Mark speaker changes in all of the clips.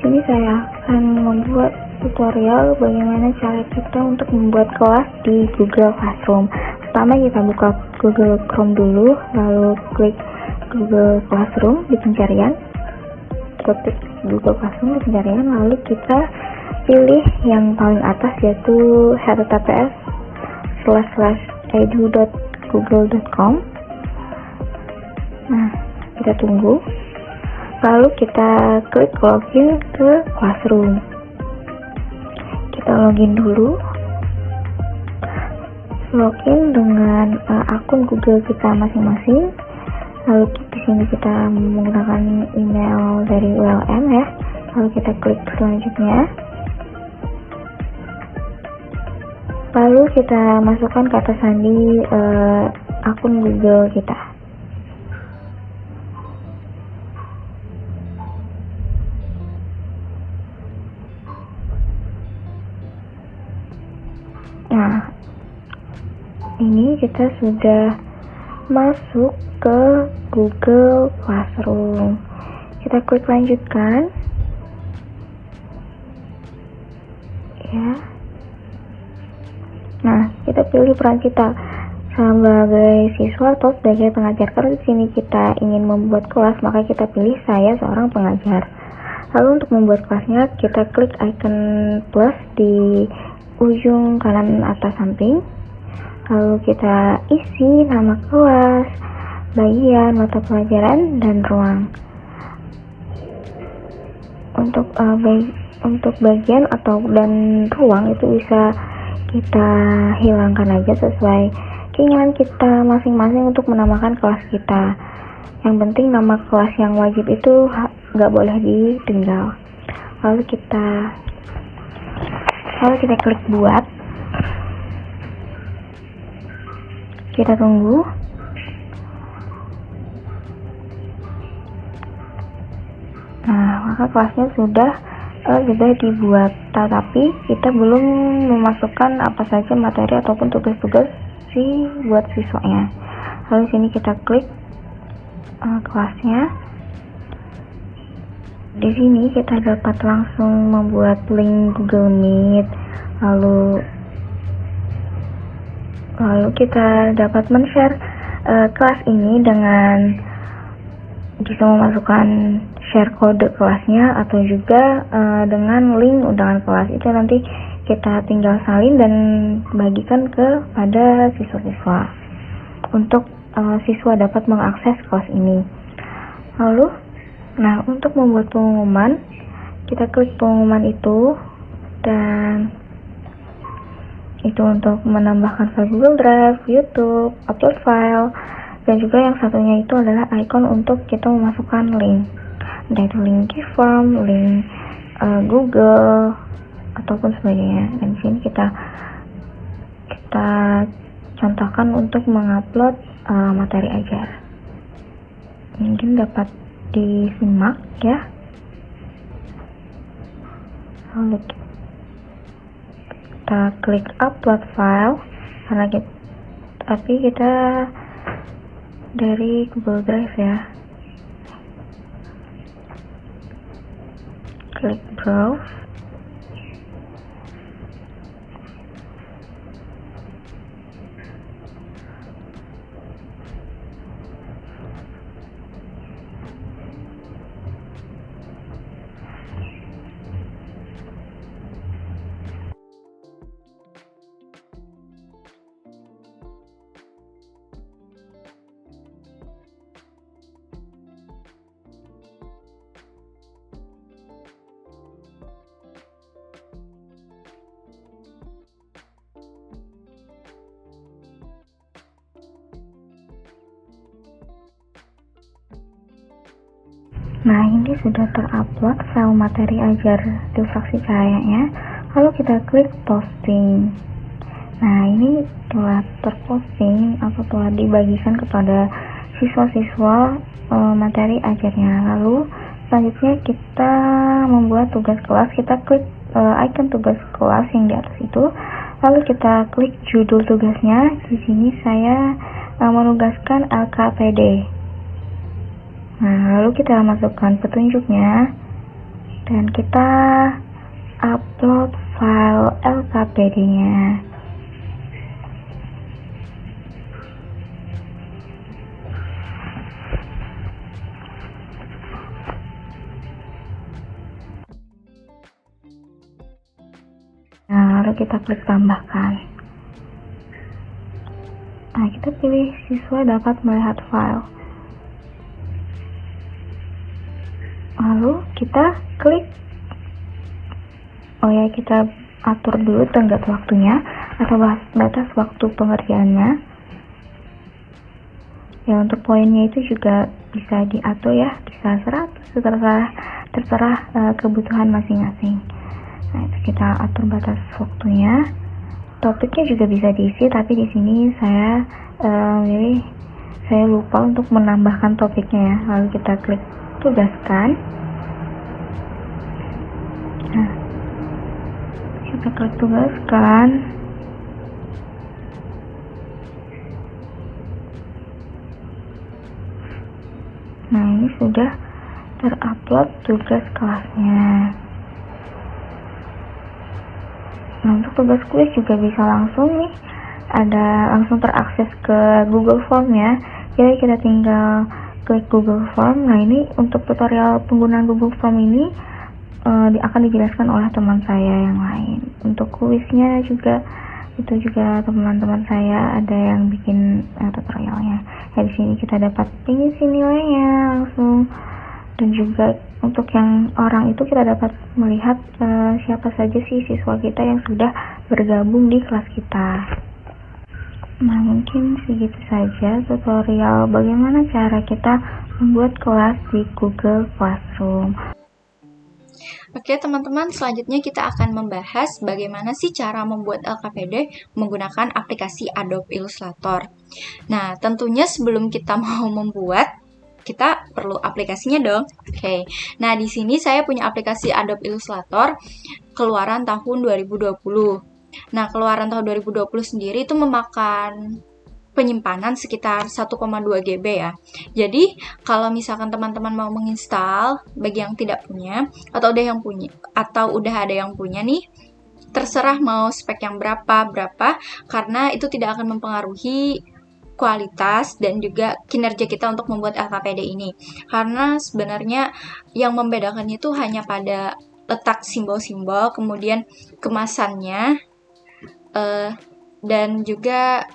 Speaker 1: sini saya akan membuat tutorial bagaimana cara kita untuk membuat kelas di Google Classroom. Pertama kita buka Google Chrome dulu, lalu klik Google Classroom di pencarian, ketik Google Classroom di pencarian, lalu kita pilih yang paling atas yaitu https://edu.google.com. Nah, kita tunggu. Lalu kita klik login ke Classroom. Kita login dulu. Login dengan akun Google kita masing-masing. Lalu di sini kita menggunakan email dari ULM ya. Lalu kita klik selanjutnya. Lalu kita masukkan kata sandi akun Google kita. Nah, ini kita sudah masuk ke Google Classroom. Kita klik lanjutkan. Ya. Nah, kita pilih peran kita sebagai siswa atau sebagai pengajar. Karena di sini kita ingin membuat kelas, maka kita pilih saya seorang pengajar. Lalu untuk membuat kelasnya, kita klik icon plus di ujung kanan atas samping. Lalu kita isi nama kelas, bagian, mata pelajaran, dan ruang. Untuk bagian dan ruang itu bisa kita hilangkan aja sesuai keinginan kita masing-masing untuk menamakan kelas kita. Yang penting nama kelas yang wajib itu nggak boleh ditinggal. Lalu kita klik buat. Kita tunggu. Nah, maka kelasnya sudah dibuat, tetapi kita belum memasukkan apa saja materi ataupun tugas-tugas buat siswanya. Lalu sini kita klik kelasnya. Di sini kita dapat langsung membuat link Google Meet, lalu kita dapat men-share kelas ini dengan bisa memasukkan share kode kelasnya atau juga dengan link undangan kelas. Itu nanti kita tinggal salin dan bagikan kepada siswa-siswa untuk siswa dapat mengakses kelas ini. Lalu untuk membuat pengumuman, kita klik pengumuman itu, dan itu untuk menambahkan file Google Drive, YouTube, upload file, dan juga yang satunya itu adalah icon untuk kita memasukkan link, entah itu link Giveform, link Google, ataupun sebagainya. Dan di sini kita contohkan untuk mengupload materi ajar. Mungkin dapat disimak ya. Lalu kita klik upload file tapi kita dari Google Drive ya. Klik browse. Nah, ini sudah terupload file materi ajar distraksi cahayanya. Lalu kita klik posting. Nah, ini telah terposting atau telah dibagikan kepada siswa-siswa materi ajarnya. Lalu selanjutnya kita membuat tugas kelas. Kita klik icon tugas kelas yang di atas itu. Lalu kita klik judul tugasnya. Di sini saya menugaskan LKPD. Nah, lalu kita masukkan petunjuknya. dan kita upload file LKPD-nya. Nah, lalu kita klik tambahkan. Nah, kita pilih siswa dapat melihat file. Lalu kita klik, kita atur dulu tenggat waktunya atau batas waktu pengerjaannya. Ya, untuk poinnya itu juga bisa diatur ya, bisa 100, terserah kebutuhan masing-masing. Nah, itu kita atur batas waktunya. Topiknya juga bisa diisi, tapi di sini saya lupa untuk menambahkan topiknya ya. Lalu kita klik tugaskan. Nah, kita klik tugaskan. Nah, ini sudah terupload tugas kelasnya. Nah, untuk tugas kuis juga bisa langsung langsung terakses ke Google Form ya. Jadi kita tinggal klik Google Form. Nah, ini untuk tutorial penggunaan Google Form ini akan dijelaskan oleh teman saya yang lain. Untuk kuisnya juga teman-teman saya ada yang bikin tutorialnya. Ya, di sini kita dapat pengisi nilainya langsung, dan juga untuk yang orang itu kita dapat melihat siapa saja sih siswa kita yang sudah bergabung di kelas kita. Nah, mungkin segitu saja tutorial bagaimana cara kita membuat kelas di Google Classroom.
Speaker 2: Oke teman-teman, selanjutnya kita akan membahas bagaimana sih cara membuat LKPD menggunakan aplikasi Adobe Illustrator. Nah, tentunya sebelum kita mau membuat, kita perlu aplikasinya dong. Oke. Nah, di sini saya punya aplikasi Adobe Illustrator keluaran tahun 2020. Nah, keluaran tahun 2020 sendiri itu memakan penyimpanan sekitar 1,2 GB ya. Jadi, kalau misalkan teman-teman mau menginstal bagi yang tidak punya atau udah ada yang punya nih, terserah mau spek yang berapa karena itu tidak akan mempengaruhi kualitas dan juga kinerja kita untuk membuat LKPD ini. Karena sebenarnya yang membedakannya itu hanya pada letak simbol-simbol, kemudian kemasannya, dan juga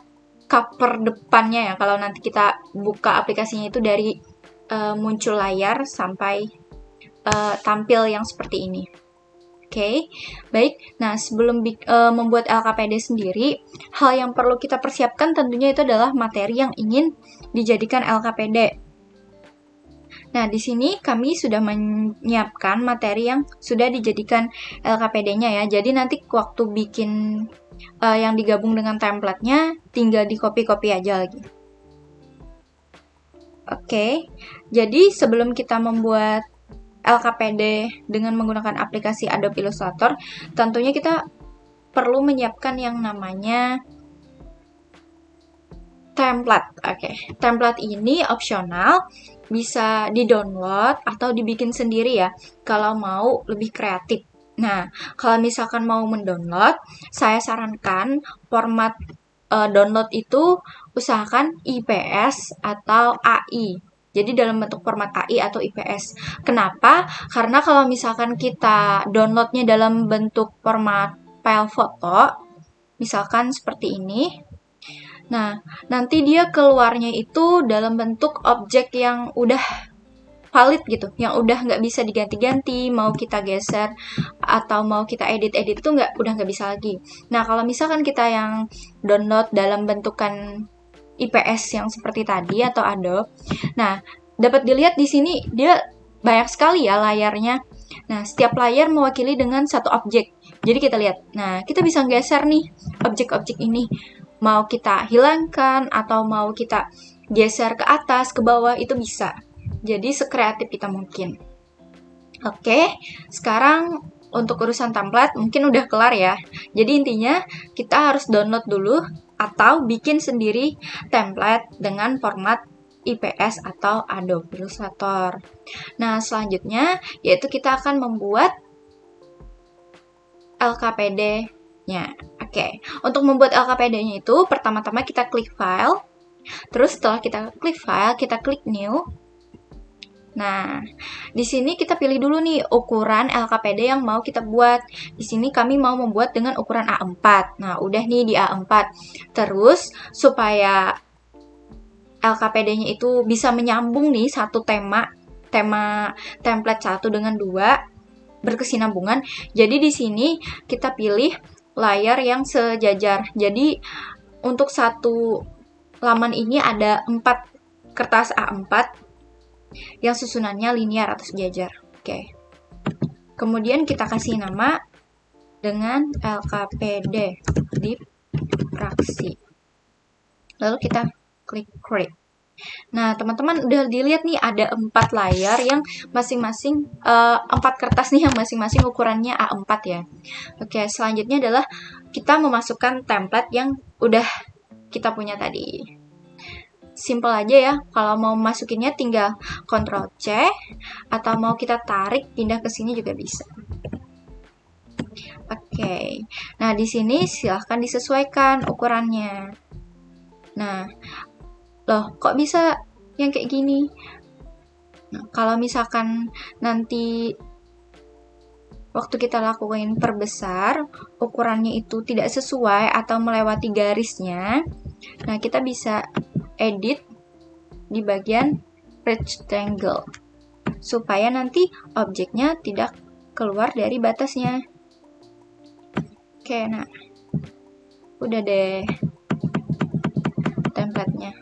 Speaker 2: cover depannya ya. Kalau nanti kita buka aplikasinya itu dari muncul layar sampai tampil yang seperti ini. Oke, baik. Nah, sebelum membuat LKPD sendiri, hal yang perlu kita persiapkan tentunya itu adalah materi yang ingin dijadikan LKPD. Nah, di sini kami sudah menyiapkan materi yang sudah dijadikan LKPD-nya ya. Jadi nanti waktu bikin yang digabung dengan template-nya, tinggal di copy-copy aja lagi. Oke, jadi sebelum kita membuat LKPD dengan menggunakan aplikasi Adobe Illustrator, tentunya kita perlu menyiapkan yang namanya template. Oke, template ini opsional, bisa di-download atau dibikin sendiri ya, kalau mau lebih kreatif. Nah, kalau misalkan mau mendownload, saya sarankan format download itu usahakan IPS atau AI. Jadi dalam bentuk format AI atau IPS. Kenapa? Karena kalau misalkan kita downloadnya dalam bentuk format file foto, misalkan seperti ini, nah nanti dia keluarnya itu dalam bentuk objek yang udah valid gitu, yang udah nggak bisa diganti-ganti, mau kita geser atau mau kita edit-edit itu udah nggak bisa lagi. Nah, kalau misalkan kita yang download dalam bentukan IPS yang seperti tadi atau Adobe, nah dapat dilihat di sini dia banyak sekali ya layarnya. Nah, setiap layar mewakili dengan satu objek. Jadi kita lihat, nah kita bisa geser nih objek-objek ini, mau kita hilangkan atau mau kita geser ke atas, ke bawah, itu bisa. Jadi sekreatif kita mungkin. Oke, sekarang untuk urusan template mungkin udah kelar ya. Jadi intinya kita harus download dulu atau bikin sendiri template dengan format IPS atau Adobe Illustrator. Nah, selanjutnya yaitu kita akan membuat LKPD-nya. Oke, untuk membuat LKPD-nya itu pertama-tama kita klik file. Terus setelah kita klik file, kita klik new. Nah, di sini kita pilih dulu nih ukuran LKPD yang mau kita buat. Di sini kami mau membuat dengan ukuran A4. Nah, udah nih di A4. Terus supaya LKPD-nya itu bisa menyambung nih satu tema template 1 dengan 2 berkesinambungan. Jadi di sini kita pilih layar yang sejajar. Jadi untuk satu laman ini ada 4 kertas A4 yang susunannya linear atau sejajar. Oke. Kemudian kita kasih nama dengan LKPD diffraksi. Lalu kita klik create. Nah, teman-teman udah dilihat nih ada 4 layar yang masing-masing 4 kertas nih yang masing-masing ukurannya A4 ya. Oke, selanjutnya adalah kita memasukkan template yang udah kita punya tadi. Simple aja ya, kalau mau masukinnya tinggal Ctrl C atau mau kita tarik pindah ke sini juga bisa. Oke. Nah, di sini silahkan disesuaikan ukurannya. Nah, loh, kok bisa yang kayak gini? Nah, kalau misalkan nanti waktu kita lakukan perbesar, ukurannya itu tidak sesuai atau melewati garisnya, nah kita bisa edit di bagian rectangle supaya nanti objeknya tidak keluar dari batasnya. Oke, nah udah deh template-nya.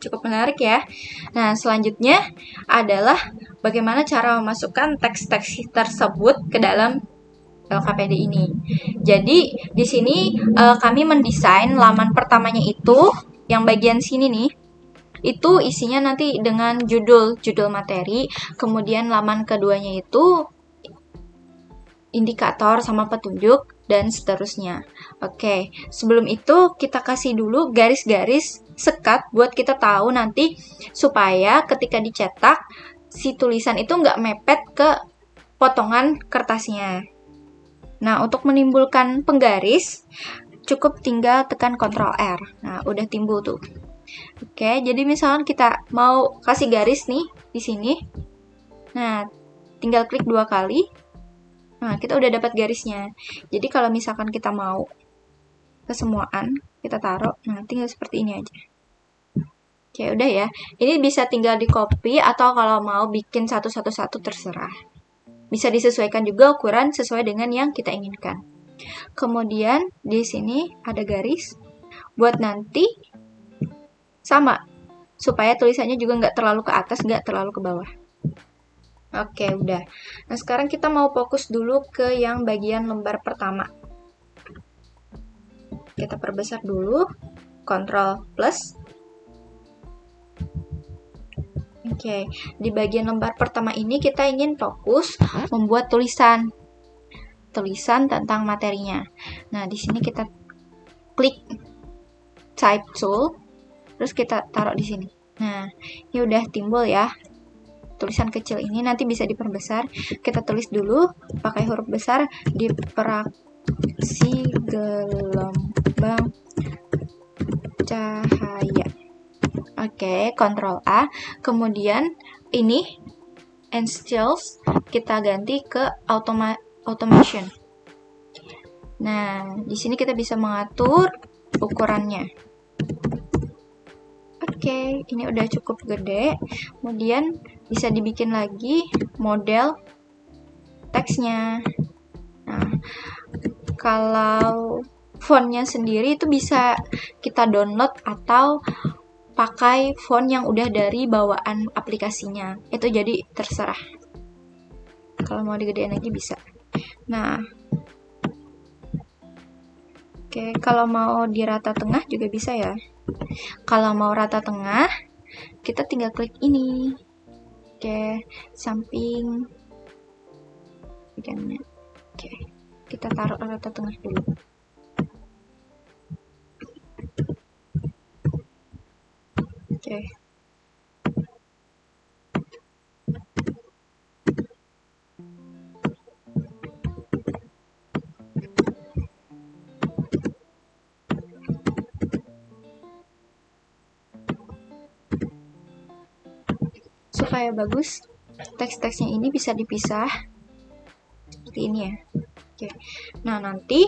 Speaker 2: Cukup menarik ya. Nah, selanjutnya adalah bagaimana cara memasukkan teks-teks tersebut ke dalam LKPD ini. Jadi, di sini kami mendesain laman pertamanya itu, yang bagian sini nih, itu isinya nanti dengan judul materi, kemudian laman keduanya itu indikator sama petunjuk, dan seterusnya. Oke, sebelum itu kita kasih dulu garis-garis sekat buat kita tahu nanti supaya ketika dicetak si tulisan itu nggak mepet ke potongan kertasnya. Nah, untuk menimbulkan penggaris cukup tinggal tekan Ctrl R. Nah, udah timbul tuh. Oke, jadi misalkan kita mau kasih garis nih di sini. Nah, tinggal klik 2 kali. Nah, kita udah dapat garisnya. Jadi kalau misalkan kita mau kesemuaan, kita taruh, nah tinggal seperti ini aja. Oke, udah ya. Ini bisa tinggal di copy atau kalau mau bikin satu-satu terserah. Bisa disesuaikan juga ukuran sesuai dengan yang kita inginkan. Kemudian di sini ada garis buat nanti sama supaya tulisannya juga nggak terlalu ke atas, nggak terlalu ke bawah. Oke, udah. Nah, sekarang kita mau fokus dulu ke yang bagian lembar pertama. Kita perbesar dulu, Ctrl plus. Oke, di bagian lembar pertama ini kita ingin fokus membuat tulisan tentang materinya. Nah, di sini kita klik Type Tool, terus kita taruh di sini. Nah, ini udah timbul ya. Tulisan kecil ini nanti bisa diperbesar. Kita tulis dulu pakai huruf besar diffraksi gelombang cahaya. Oke, Ctrl A. Kemudian ini and styles kita ganti ke automation. Nah, di sini kita bisa mengatur ukurannya. Oke, ini udah cukup gede. Kemudian bisa dibikin lagi model teksnya. Nah, kalau fontnya sendiri itu bisa kita download atau pakai font yang udah dari bawaan aplikasinya. Itu jadi terserah. Kalau mau digedein lagi bisa. Nah, oke, kalau mau di rata tengah juga bisa ya. Kalau mau rata tengah, kita tinggal klik ini. Oke, samping. Oke, kita taruh rata tengah dulu. Oke, supaya bagus, teks-teksnya ini bisa dipisah seperti ini ya. Oke. Nah, nanti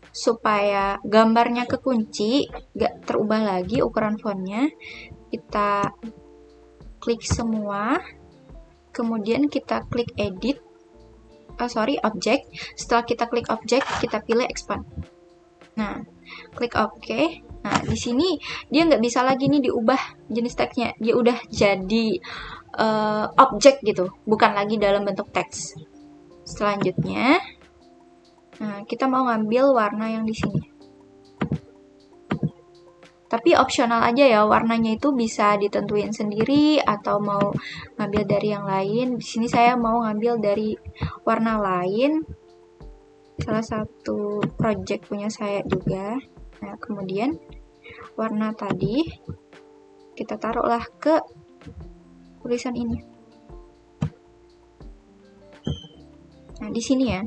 Speaker 2: supaya gambarnya kekunci, gak terubah lagi ukuran fontnya, kita klik semua, kemudian kita klik edit, object. Setelah kita klik object, kita pilih expand. Nah, klik OK. Nah, di sini dia nggak bisa lagi nih diubah jenis teksnya. Dia udah jadi objek gitu, bukan lagi dalam bentuk teks. Selanjutnya, nah, kita mau ngambil warna yang di sini. Tapi opsional aja ya, warnanya itu bisa ditentuin sendiri atau mau ngambil dari yang lain. Di sini saya mau ngambil dari warna lain, salah satu project punya saya juga. Nah, kemudian warna tadi kita taruhlah ke tulisan ini. Nah, di sini ya,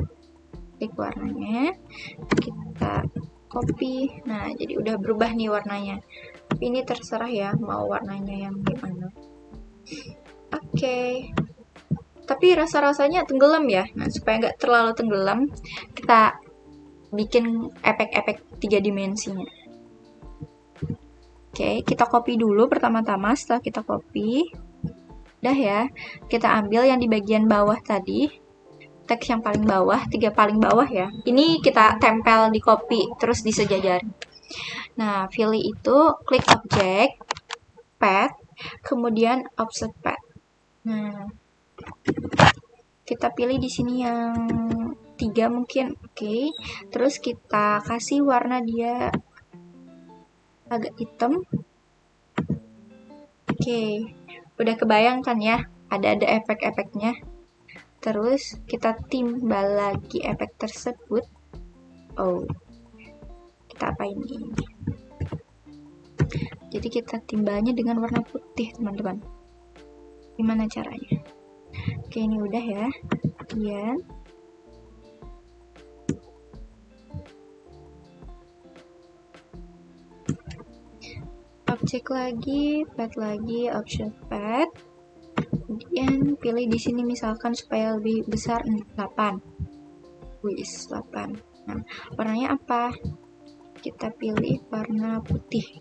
Speaker 2: klik warnanya, kita copy. Nah, jadi udah berubah nih warnanya. Tapi ini terserah ya, mau warnanya yang gimana. Oke. Tapi rasa-rasanya tenggelam ya. Nah, supaya nggak terlalu tenggelam, kita bikin efek-efek 3 dimensinya. Oke, kita copy dulu pertama-tama. Setelah kita copy, udah ya, kita ambil yang di bagian bawah tadi, teks yang paling bawah, 3 paling bawah ya. Ini kita tempel di copy, terus disejajarin. Nah, pilih itu, klik object, pad, kemudian offset pad. Nah, kita pilih di sini yang 3 mungkin, oke. Terus kita kasih warna dia agak hitam. Oke, udah kebayangkan ya, ada efek-efeknya. Terus kita timbal lagi efek tersebut. Oh, kita apain ini? Jadi kita timbalnya dengan warna putih, teman-teman. Gimana caranya? Oke, ini udah ya. Kemudian objek lagi, pad lagi, option pad. Kemudian pilih di sini misalkan supaya lebih besar 8. Wis, 8. Nah, warnanya apa? Kita pilih warna putih.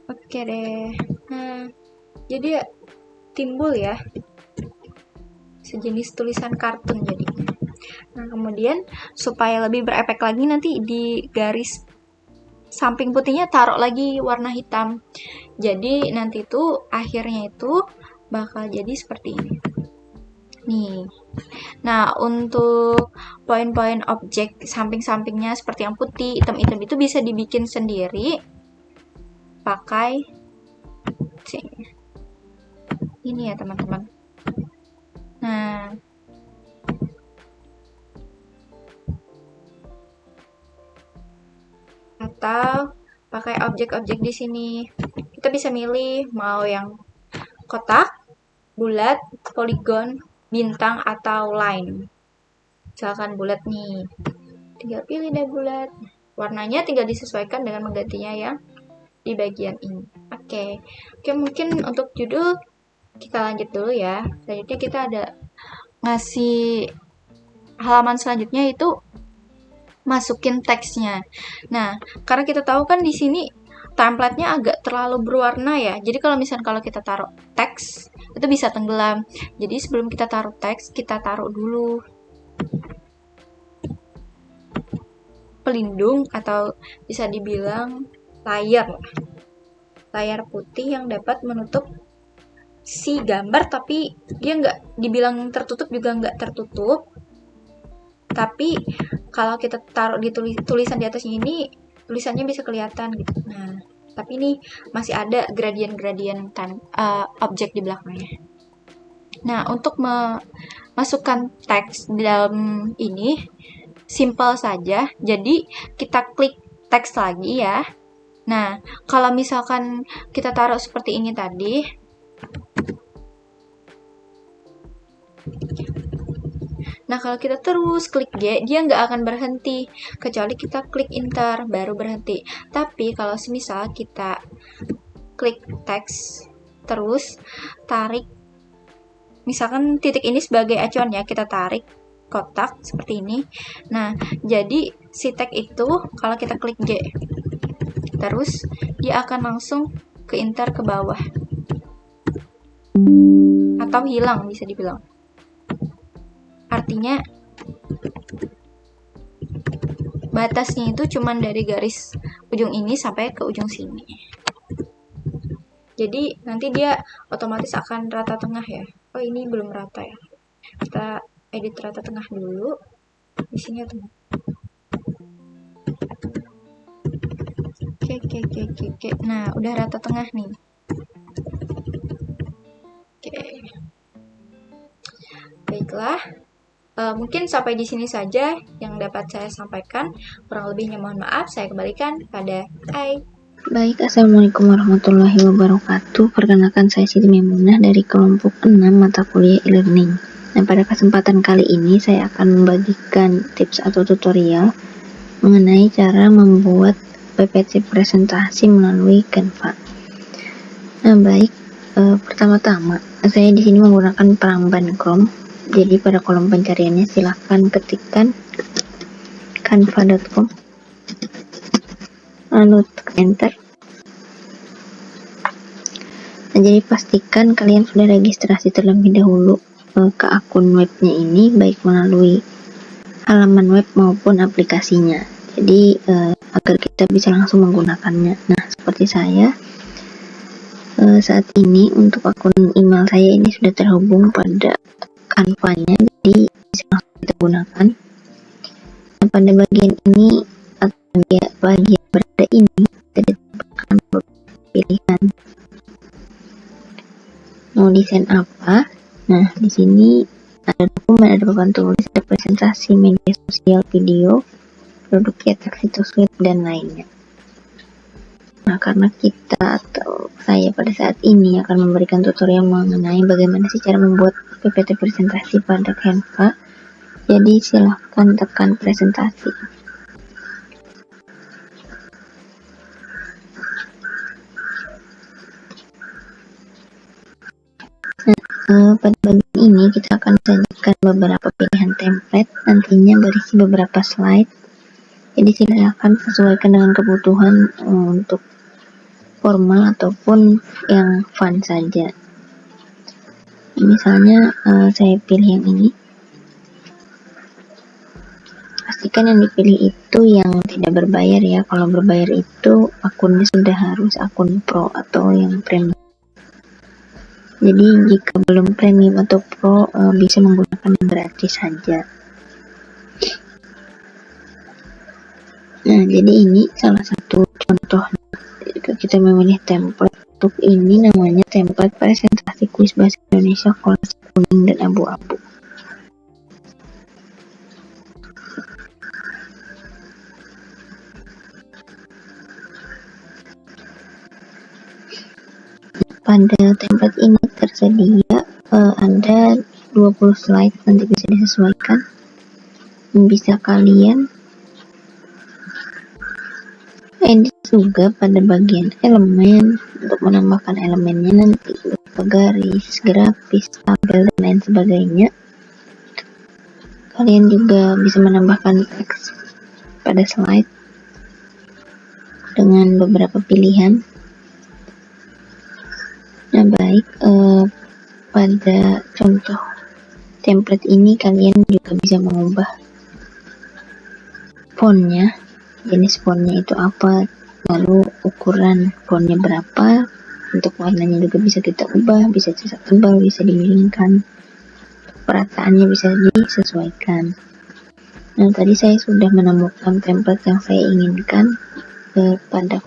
Speaker 2: Oke deh. Nah, jadi timbul ya sejenis tulisan kartun jadinya. Nah, kemudian supaya lebih berefek lagi, nanti di garis samping putihnya taruh lagi warna hitam. Jadi nanti itu akhirnya itu bakal jadi seperti ini. Nih. Nah, untuk poin-poin objek samping-sampingnya seperti yang putih, hitam-hitam itu bisa dibikin sendiri pakai ini ya, teman-teman. Nah, atau pakai objek-objek di sini. Kita bisa milih mau yang kotak, bulat, poligon, bintang, atau line. Misalkan bulat nih, tinggal pilih deh bulat. Warnanya tinggal disesuaikan dengan menggantinya yang di bagian ini. Oke, mungkin untuk judul kita lanjut dulu ya. Selanjutnya kita ada ngasih halaman selanjutnya itu masukin teksnya. Nah, karena kita tahu kan di sini template-nya agak terlalu berwarna ya. Jadi kalau kita taruh teks itu bisa tenggelam. Jadi sebelum kita taruh teks, kita taruh dulu pelindung atau bisa dibilang layar putih yang dapat menutup si gambar, tapi dia nggak dibilang tertutup juga nggak tertutup. Tapi kalau kita taruh di tulisan di atasnya ini, tulisannya bisa kelihatan gitu. Nah, tapi ini masih ada gradien-gradien objek di belakangnya. Nah, untuk memasukkan teks di dalam ini simple saja. Jadi kita klik teks lagi ya. Nah, kalau misalkan kita taruh seperti ini tadi, Nah, kalau kita terus klik G, dia nggak akan berhenti, kecuali kita klik enter, baru berhenti. Tapi kalau semisal kita klik teks, terus tarik, misalkan titik ini sebagai acuan ya, kita tarik kotak seperti ini. Nah, jadi si tag itu kalau kita klik G, terus dia akan langsung ke enter ke bawah. Atau hilang bisa dibilang. Artinya batasnya itu cuman dari garis ujung ini sampai ke ujung sini. Jadi nanti dia otomatis akan rata tengah ya. Oh, ini belum rata ya. Kita edit rata tengah dulu. Di sini ya teman. Oke. Nah, udah rata tengah nih. Oke. Baiklah. Mungkin sampai di sini saja yang dapat saya sampaikan. Kurang lebihnya mohon maaf, saya kembalikan pada Ai.
Speaker 3: Baik, Assalamualaikum warahmatullahi wabarakatuh. Perkenalkan, saya Siti Maimunah dari kelompok 6 mata kuliah e-learning. Nah, pada kesempatan kali ini saya akan membagikan tips atau tutorial mengenai cara membuat PPT presentasi melalui Canva. Nah, baik, pertama-tama saya di sini menggunakan peramban Chrome. Jadi pada kolom pencariannya silahkan ketikkan canva.com, lalu enter. Nah, jadi pastikan kalian sudah registrasi terlebih dahulu ke akun webnya ini, baik melalui halaman web maupun aplikasinya. Jadi agar kita bisa langsung menggunakannya. Nah, seperti saya saat ini untuk akun email saya ini sudah terhubung pada Canva-nya, jadi bisa langsung kita gunakan. Nah, pada bagian ini atau bagian berada ini kita ditambahkan pilihan mau desain apa. Nah, di sini ada dokumen, ada papan tulis, ada presentasi, media sosial, video, produk cetak, situs web, dan lainnya. Nah, karena kita atau saya pada saat ini akan memberikan tutorial mengenai bagaimana sih cara membuat PPT presentasi pada Canva, jadi silahkan tekan presentasi. Pada bagian ini kita akan sajikan beberapa pilihan template, nantinya berisi beberapa slide. Jadi silakan sesuaikan dengan kebutuhan untuk formal ataupun yang fun saja. Misalnya saya pilih yang ini. Pastikan yang dipilih itu yang tidak berbayar ya. Kalau berbayar itu akunnya sudah harus akun pro atau yang premium. Jadi jika belum premium atau pro bisa menggunakan yang gratis saja. Nah, jadi ini salah satu contoh jika kita memilih template. Untuk ini namanya template presentasi kuis bahasa Indonesia kelas kuning dan abu-abu. Pada template ini tersedia ada 20 slide, nanti bisa disesuaikan. Bisa kalian edit juga pada bagian elemen untuk menambahkan elemennya nanti berupa garis, grafis, tabel, dan lain sebagainya. Kalian juga bisa menambahkan teks pada slide dengan beberapa pilihan. Nah, baik, pada contoh template ini kalian juga bisa mengubah fontnya, jenis fontnya itu apa, lalu ukuran fontnya berapa, untuk warnanya juga bisa kita ubah, bisa cetak tebal, bisa dimiringkan, perataannya bisa disesuaikan. Nah, tadi saya sudah menemukan template yang saya inginkan pada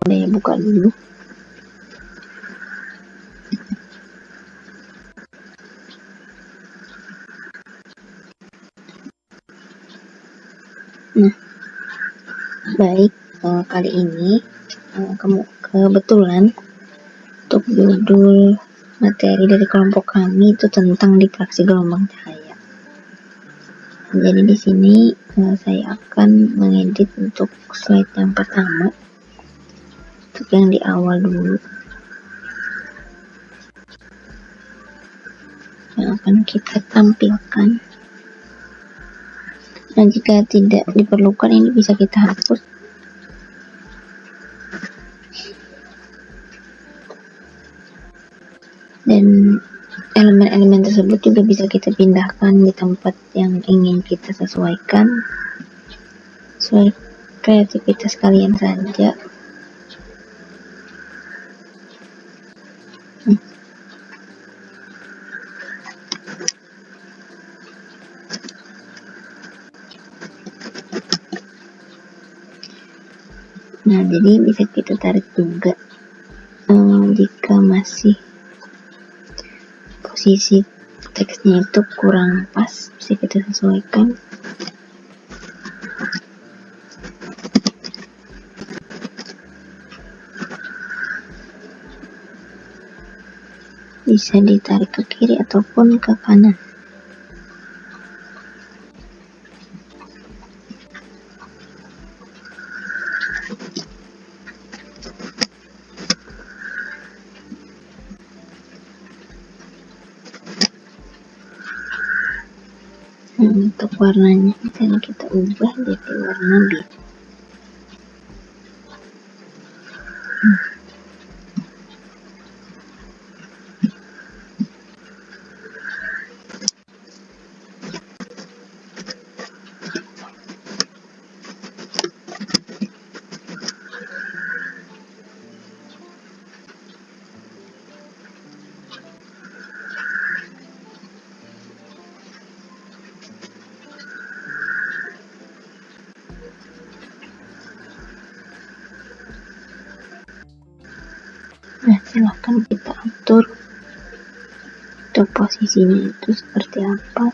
Speaker 3: saya buka dulu. Nah, baik, kali ini kebetulan untuk judul materi dari kelompok kami itu tentang diffraksi gelombang cahaya. Jadi di sini saya akan mengedit untuk slide yang pertama, untuk yang di awal dulu, yang akan kita tampilkan. Nah, jika tidak diperlukan ini bisa kita hapus. Dan elemen-elemen tersebut juga bisa kita pindahkan di tempat yang ingin kita sesuaikan, sesuai kreativitas kalian saja. Nah, jadi bisa kita tarik juga jika masih posisi teksnya itu kurang pas, bisa kita sesuaikan. Bisa ditarik ke kiri ataupun ke kanan. Untuk warnanya misalnya kita ubah jadi warna biru. Nah, silahkan kita atur untuk posisinya itu seperti apa.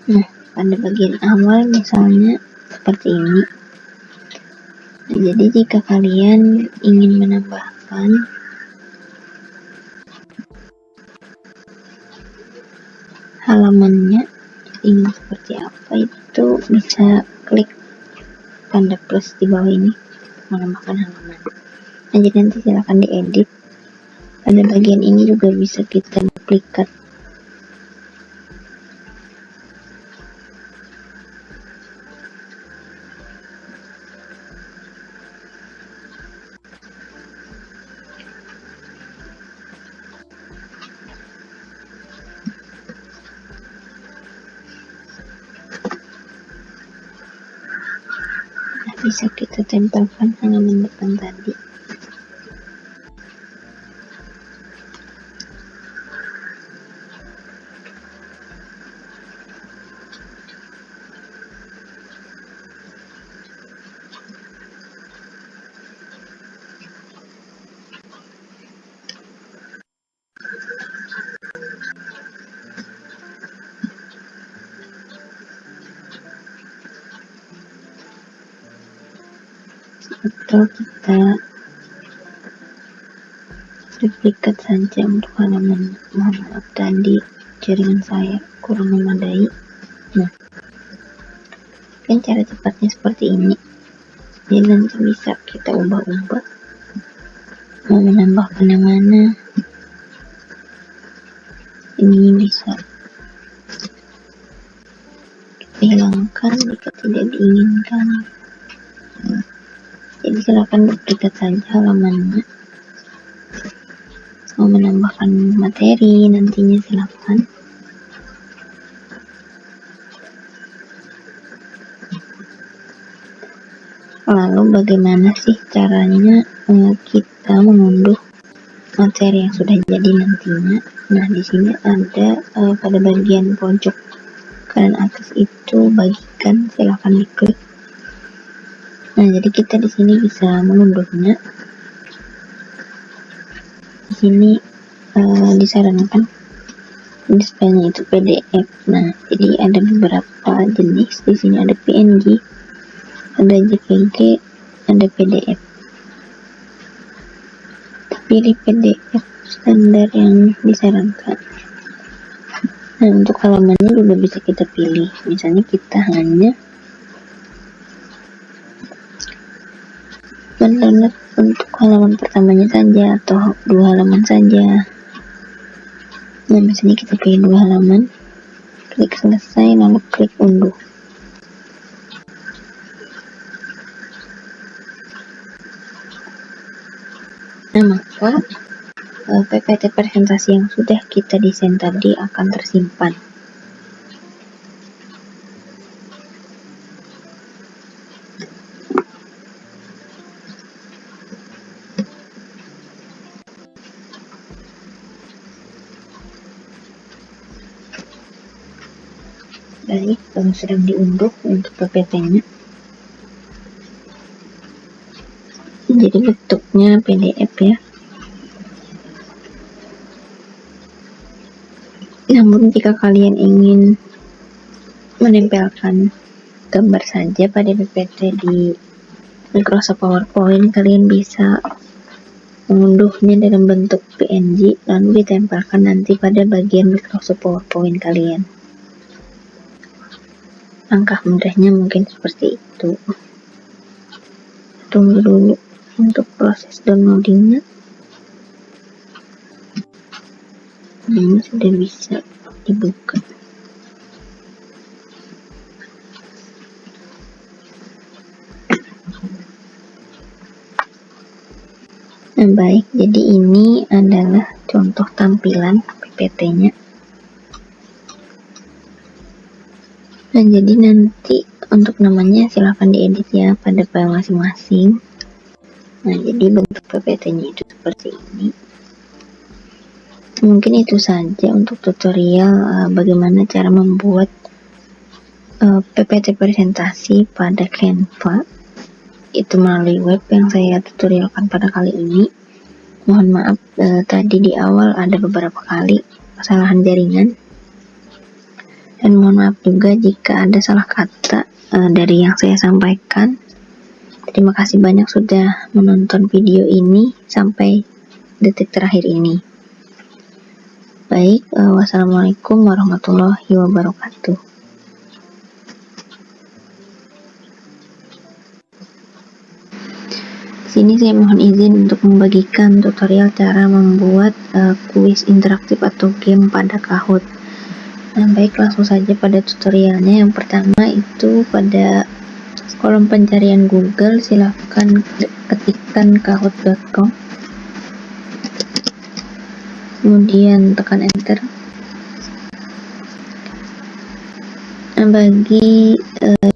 Speaker 3: Nah, pada bagian awal misalnya seperti ini. Nah, jadi jika kalian ingin menambahkan halamannya, ingin seperti apa, itu bisa klik tanda plus di bawah ini, menambahkan halaman. Nah, jadi nanti silahkan diedit. Pada bagian ini juga bisa kita duplikat. Bisa kita tempelkan halaman depan tadi. Atau kita duplikat saja untuk halaman. Mohon maaf tadi jaringan saya kurang memadai. Nah, kan cara cepatnya seperti ini. Jadi nanti bisa kita ubah-ubah, mau menambahkan yang mana. Ini bisa kita hilangkan jika tidak diinginkan. Jadi silakan duplikat saja halamannya. Mau menambahkan materi nantinya silakan. Lalu bagaimana sih caranya kita mengunduh materi yang sudah jadi nantinya? Nah, di sini ada pada bagian pojok kanan atas itu bagikan, silahkan diklik. Nah, jadi kita di sini bisa mengunduhnya. Di sini disarankan displaynya itu PDF. Nah, jadi ada beberapa jenis. Di sini ada PNG, ada JPG, ada PDF. Pilih PDF standar yang disarankan. Nah, untuk halamannya juga bisa kita pilih. Misalnya kita hanya mendownload untuk halaman pertamanya saja atau 2 halaman saja. Nah, misalnya kita pilih 2 halaman, klik selesai, lalu klik unduh. Nah, maka PPT presentasi yang sudah kita desain tadi akan tersimpan. Baik, sedang diunduh untuk PPT-nya. Jadi bentuknya PDF ya. Namun jika kalian ingin menempelkan gambar saja pada PPT di Microsoft PowerPoint, kalian bisa mengunduhnya dalam bentuk PNG lalu ditempelkan nanti pada bagian Microsoft PowerPoint kalian. Langkah mudahnya mungkin seperti itu. Tunggu dulu untuk proses downloadingnya. Ini sudah bisa dibuka. Nah, baik, jadi ini adalah contoh tampilan PPT-nya. Nah, jadi nanti untuk namanya silahkan diedit ya pada file masing-masing. Nah, jadi bentuk PPT-nya itu seperti ini. Mungkin itu saja untuk tutorial bagaimana cara membuat PPT presentasi pada Canva. Itu melalui web yang saya tutorialkan pada kali ini. Mohon maaf tadi di awal ada beberapa kali kesalahan jaringan. Dan mohon maaf juga jika ada salah kata dari yang saya sampaikan. Terima kasih banyak sudah menonton video ini sampai detik terakhir ini. Baik, wassalamualaikum warahmatullahi wabarakatuh. Di sini saya mohon izin untuk membagikan tutorial cara membuat kuis interaktif atau game pada Kahoot. Nah, baik, langsung saja pada tutorialnya. Yang pertama itu pada kolom pencarian Google, silahkan ketikkan kahoot.com, kemudian tekan enter. Nah, bagi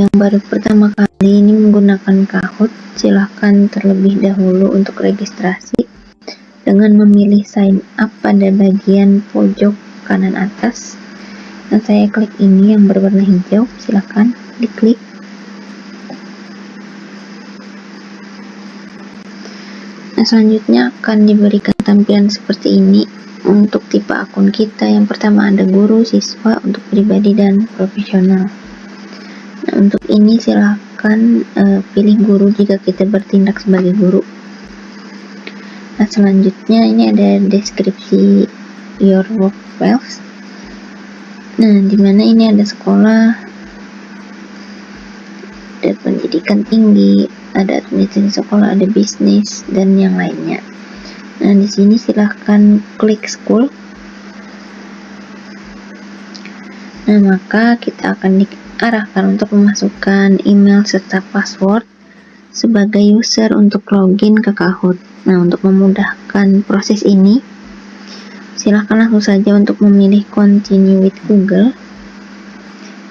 Speaker 3: yang baru pertama kali ini menggunakan Kahoot, silahkan terlebih dahulu untuk registrasi dengan memilih sign up pada bagian pojok kanan atas. Nah, saya klik ini yang berwarna hijau, silahkan diklik. Nah, selanjutnya akan diberikan tampilan seperti ini untuk tipe akun kita. Yang pertama ada guru, siswa, untuk pribadi dan profesional. Nah, untuk ini silahkan pilih guru jika kita bertindak sebagai guru. Nah, selanjutnya ini ada deskripsi your work files. Nah, dimana ini ada sekolah, ada pendidikan tinggi, ada administrasi sekolah, ada bisnis, dan yang lainnya. Nah, di sini silahkan klik school. Nah, maka kita akan diarahkan untuk memasukkan email serta password sebagai user untuk login ke Kahoot. Nah, untuk memudahkan proses ini, silahkan langsung saja untuk memilih continue with Google.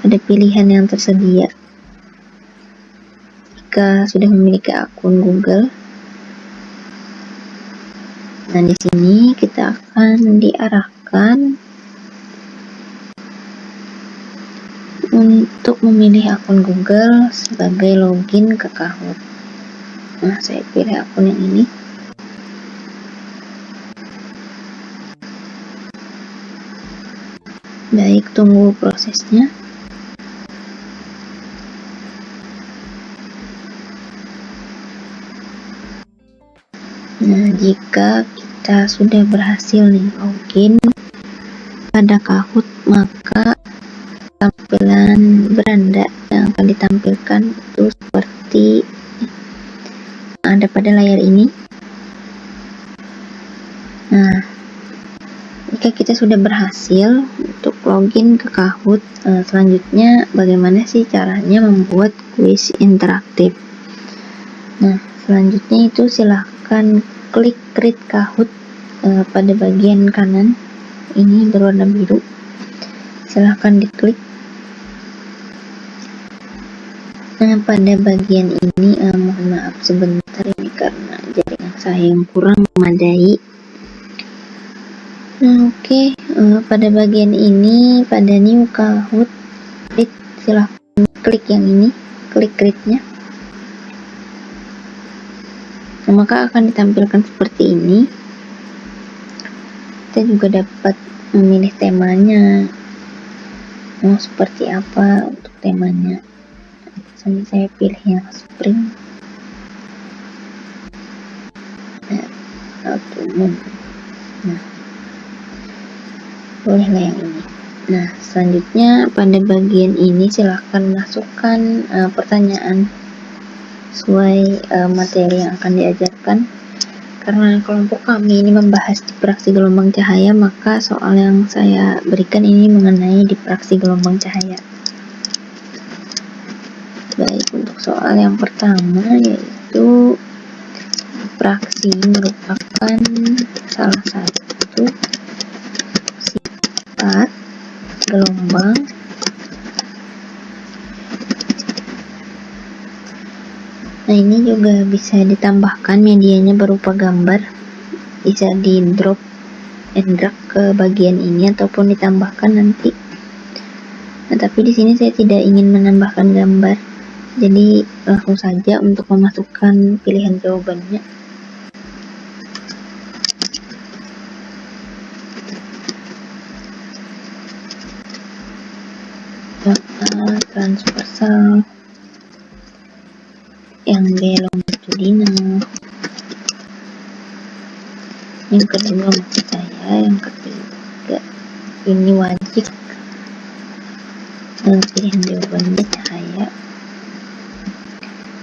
Speaker 3: Ada pilihan yang tersedia jika sudah memiliki akun Google. Nah, di sini kita akan diarahkan memilih akun Google sebagai login ke Kahoot. Nah, saya pilih akun yang ini. Baik, tunggu prosesnya. Nah, jika kita sudah berhasil nih login pada Kahoot, maka tampilan beranda yang akan ditampilkan itu seperti ada pada layar ini. Nah, jika kita sudah berhasil untuk login ke Kahoot, selanjutnya bagaimana sih caranya membuat kuis interaktif? Nah, selanjutnya itu silahkan klik Create Kahoot pada bagian kanan ini berwarna biru. Silahkan diklik. Nah, pada bagian ini mohon maaf sebentar ini karena jaringan saya yang kurang memadai. Nah, oke. Pada bagian ini, pada New Kahoot, silahkan klik yang ini, klik Create-nya. Nah, maka akan ditampilkan seperti ini. Kita juga dapat memilih temanya, mau seperti apa untuk temanya. Sambil saya pilih yang spring. Nah, bolehlah yang ini. Nah, selanjutnya pada bagian ini silahkan masukkan pertanyaan sesuai materi yang akan diajarkan. Karena kelompok kami ini membahas diffraksi gelombang cahaya, maka soal yang saya berikan ini mengenai diffraksi gelombang cahaya. Baik, untuk soal yang pertama yaitu diffraksi merupakan salah satu sifat gelombang Nah, ini juga bisa ditambahkan medianya berupa gambar, bisa di drop and drag ke bagian ini ataupun ditambahkan nanti. Nah, tapi di sini saya tidak ingin menambahkan gambar, jadi langsung saja untuk memasukkan pilihan jawabannya. Transversal, yang B longitudinal, yang kedua maksud saya, yang ketiga ini wajib, pilihan jawabannya cahaya.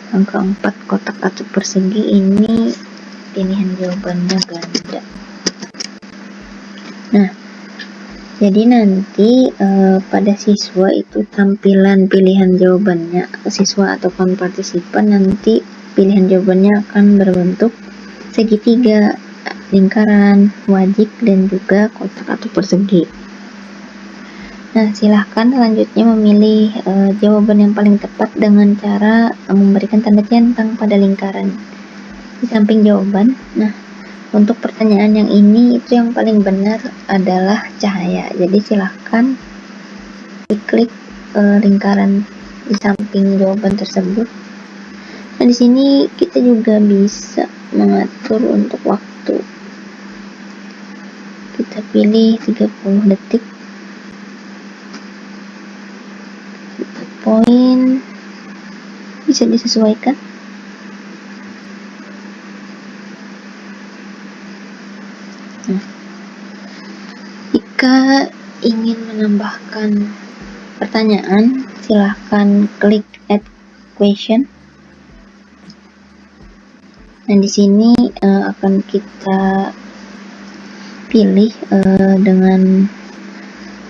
Speaker 3: Yang keempat kotak atau persegi, ini pilihan jawabannya ganda. Nah, jadi nanti pada siswa itu tampilan pilihan jawabannya, siswa ataupun partisipan nanti pilihan jawabannya akan berbentuk segitiga, lingkaran, wajik, dan juga kotak atau persegi. Nah, silahkan selanjutnya memilih jawaban yang paling tepat dengan cara memberikan tanda centang pada lingkaran di samping jawaban. Nah, untuk pertanyaan yang ini itu yang paling benar adalah cahaya. Jadi silahkan diklik lingkaran di samping jawaban tersebut. Nah, di sini kita juga bisa mengatur untuk waktu. Kita pilih 30 detik. Poin bisa disesuaikan. Nah, jika ingin menambahkan pertanyaan, silahkan klik Add Question. Nah, di sini akan kita pilih dengan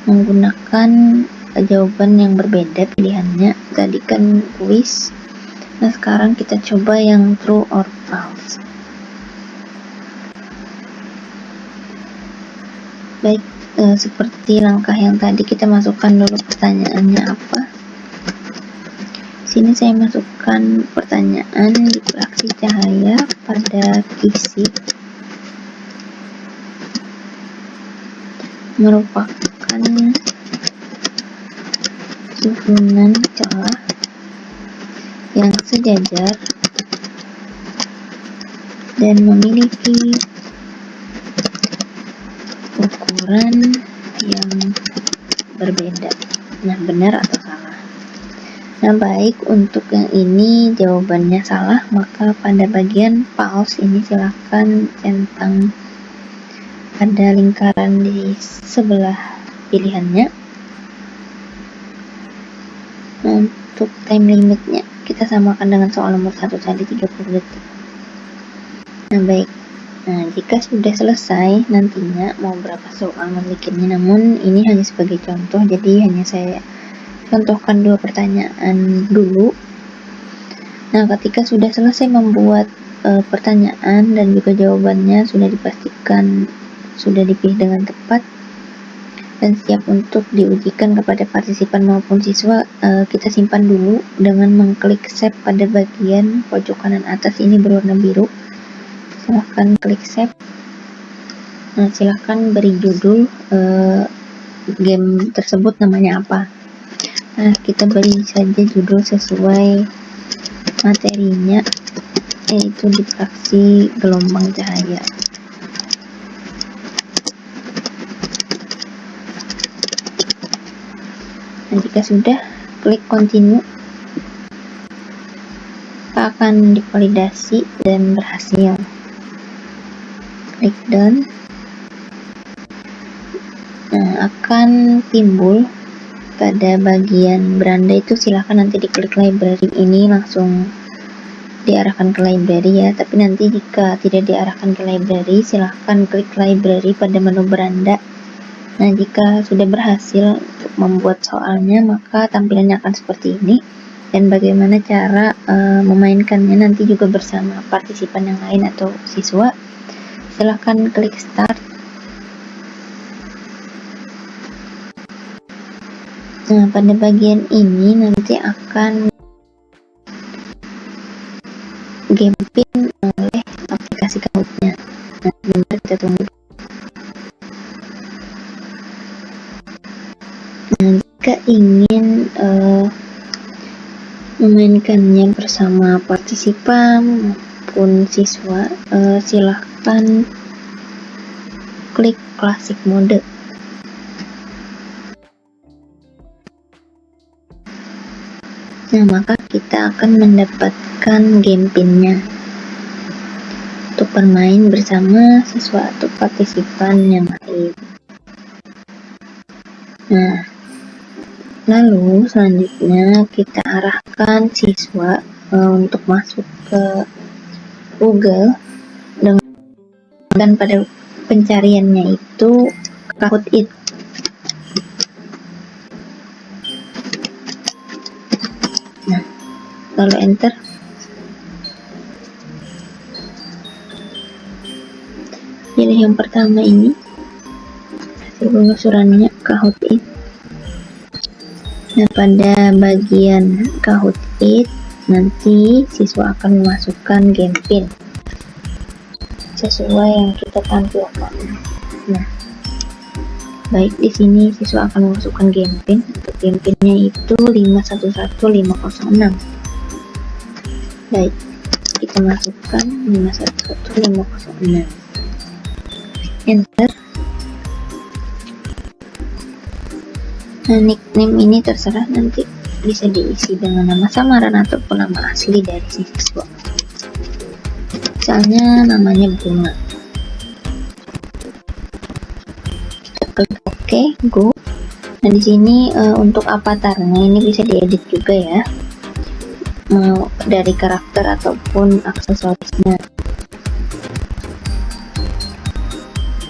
Speaker 3: menggunakan jawaban yang berbeda pilihannya. Tadi kan kuis. Nah, sekarang kita coba yang true or false. Baik, seperti langkah yang tadi, kita masukkan dulu pertanyaannya apa. Sini saya masukkan pertanyaan diffraksi cahaya pada fisik merupakan susunan celah yang sejajar dan memiliki ukuran yang berbeda. Nah, benar atau salah? Nah, baik, untuk yang ini jawabannya salah, maka pada bagian false ini silakan centang ada lingkaran di sebelah pilihannya. Nah, untuk time limitnya kita samakan dengan soal nomor 1 tadi 30 detik. Nah, baik. Nah, jika sudah selesai nantinya mau berapa soal membikinnya, namun ini hanya sebagai contoh, jadi hanya saya contohkan 2 pertanyaan dulu. Nah, ketika sudah selesai membuat pertanyaan dan juga jawabannya sudah dipastikan sudah dipilih dengan tepat dan siap untuk diujikan kepada partisipan maupun siswa, kita simpan dulu dengan mengklik save pada bagian pojok kanan atas ini berwarna biru. Silahkan klik save. Nah, silahkan beri judul game tersebut namanya apa. Nah, kita beri saja judul sesuai materinya, yaitu diffraksi gelombang cahaya. Nah, jika sudah, klik continue. Akan divalidasi dan berhasil. Klik done. Nah, akan timbul pada bagian beranda itu, silahkan nanti diklik library, ini langsung diarahkan ke library ya, tapi nanti jika tidak diarahkan ke library silahkan klik library pada menu beranda. Nah, jika sudah berhasil untuk membuat soalnya, maka tampilannya akan seperti ini, dan bagaimana cara memainkannya nanti juga bersama partisipan yang lain atau siswa. Silahkan klik start. Nah, pada bagian ini nanti akan gamepin oleh aplikasi Kahoot-nya. Nah, sebentar kita tunggu. Nah, jika ingin memainkannya bersama partisipan maupun siswa, silahkan klik classic mode. Nah, maka kita akan mendapatkan game pinnya untuk bermain bersama siswa atau partisipan yang lain. Nah, lalu selanjutnya kita arahkan siswa untuk masuk ke Google dan pada pencariannya itu Kahoot It. Nah, lalu enter. Pilih yang pertama ini, hasil penelusurannya Kahoot It. Nah, pada bagian Kahoot It nanti siswa akan memasukkan game pin sesuai yang kita tampilkan. Nah, baik, di sini siswa akan memasukkan game pin. Untuk game pinnya itu 511506. Baik, kita masukkan 511506. Enter. Nah, nickname ini terserah, nanti bisa diisi dengan nama samaran ataupun nama asli dari siswa. Misalnya namanya Bunga. Kita klik OK, go. Nah, di sini untuk avatarnya ini bisa diedit juga ya, mau dari karakter ataupun aksesorisnya.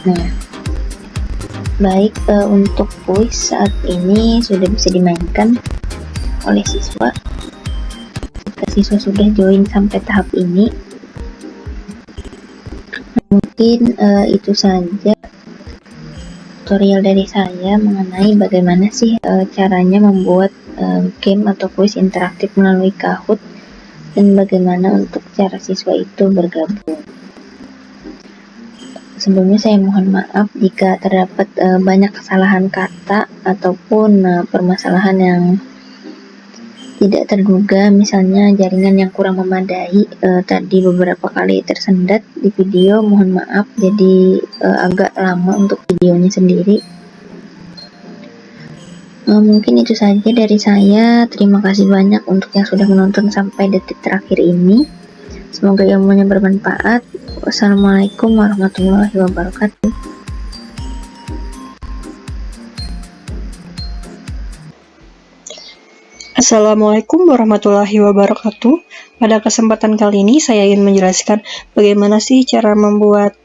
Speaker 3: Nah, baik, untuk voice saat ini sudah bisa dimainkan oleh siswa. Jika siswa sudah join sampai tahap ini, mungkin itu saja tutorial dari saya mengenai bagaimana sih caranya membuat game atau kuis interaktif melalui Kahoot dan bagaimana untuk cara siswa itu bergabung. Sebelumnya saya mohon maaf jika terdapat banyak kesalahan kata ataupun permasalahan yang tidak terduga, misalnya jaringan yang kurang memadai, tadi beberapa kali tersendat di video, mohon maaf, jadi agak lama untuk videonya sendiri. Mungkin itu saja dari saya. Terima kasih banyak untuk yang sudah menonton sampai detik terakhir ini. Semoga ilmunya bermanfaat. Wassalamualaikum warahmatullahi wabarakatuh.
Speaker 4: Assalamualaikum warahmatullahi wabarakatuh. Pada kesempatan kali ini saya ingin menjelaskan bagaimana sih cara membuat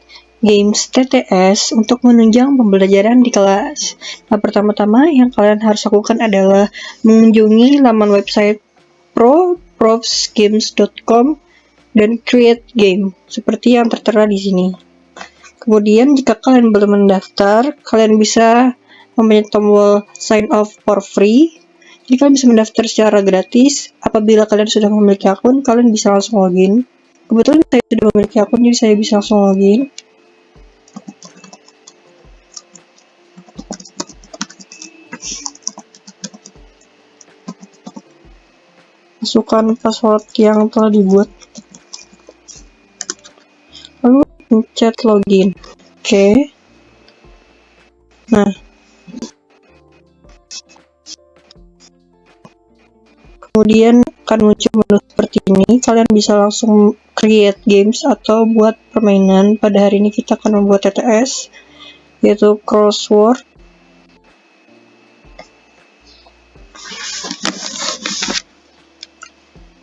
Speaker 4: games TTS untuk menunjang pembelajaran di kelas. Nah, pertama-tama yang kalian harus lakukan adalah mengunjungi laman website profsgames.com dan create game seperti yang tertera di sini. Kemudian jika kalian belum mendaftar, kalian bisa mempencet tombol sign up for free. Jadi kalian bisa mendaftar secara gratis. Apabila kalian sudah memiliki akun, kalian bisa langsung login. Kebetulan saya sudah memiliki akun, jadi saya bisa langsung login. Masukkan password yang telah dibuat. Lalu pencet login. Oke. Nah, kemudian akan muncul menu seperti ini. Kalian bisa langsung create games atau buat permainan. Pada hari ini kita akan membuat TTS, yaitu crossword.